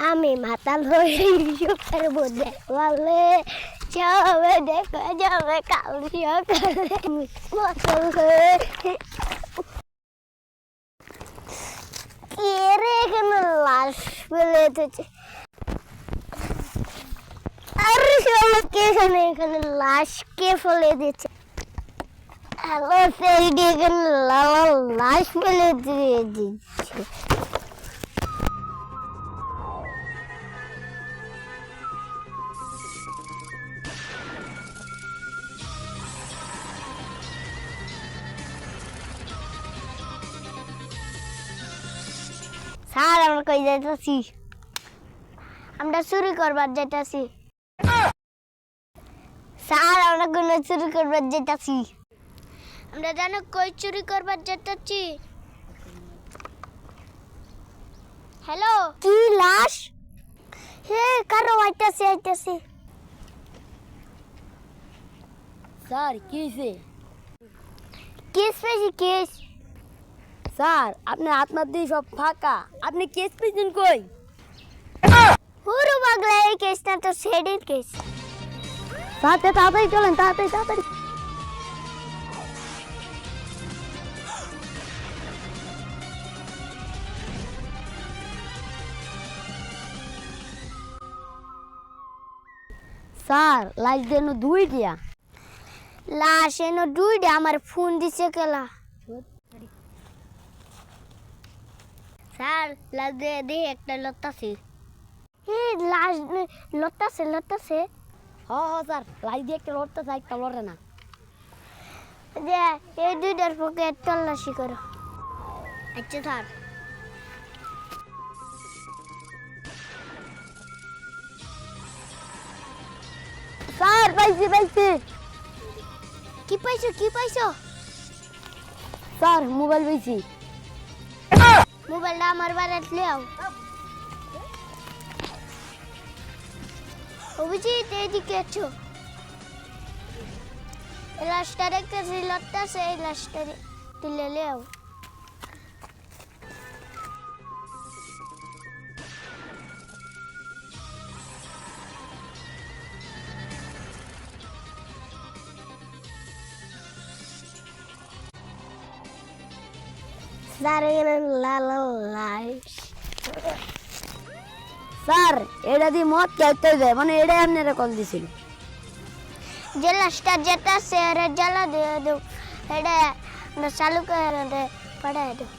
আমি মাতাল হয়ে সুখের মধ্যে বলে যাবে দেখা যাবে কাল সকালে মাতাল হয়ে এর এখানে লাশ ফেলে দিচ্ছে আর সবাইকে এখানে লাশ কে ফেলে দিচ্ছে হ্যালো সেইটি এখানে লাশ ফেলে দিয়ে দিচ্ছে স্যার আমরা কই যাইতাছি আমরা চুরি করবার যাইতাছি স্যার আমরা কোন চুরি করবার যাইতাছি আমরা জানো কই চুরি করবার যাইতাছি হ্যালো কি লাশ হে কারো আইতাছে স্যার কিসে কেস পেয়েছি কেস স্যার আপনার আপনার দিয়ে সব ফাঁকা আপনি কেস পেয়েছেন কই পুরো বাংলা এই কেসটা তো সেডির কেস স্যার তাড়াতাড়ি চলেন তাড়াতাড়ি স্যার লাশ দেন দুইটা লাশ এনো দুইটা আমার ফোন দিছে কেলা স্যার লাশ দিয়ে একটা লতাছে লাশ লতাছে হ্যাঁ স্যার লাশ দিয়ে একটা লড়তে চাই একটা লড়ে না যে এই দুইটার পকেট তল্লাশি করো আচ্ছা স্যার স্যার পাইছি কি পাইছো স্যার মোবাইল পাইছি মোবাইলটা আমার বাড়িতে লিয়াও অভিজিৎ এইদিকে আছো এই লাশটা রেখেছি লতাছে এই লাশটা তুলে লিয়াও স্যার এখানে লাল লাশ স্যার এটা দিয়ে মদ খেতে যায় মানে এটাই আপনারা কল দিছিল যে লাশটা যেটা সেরে জ্বালা দিয়ে দেও এটা চালু করে দে পড়ায় দেও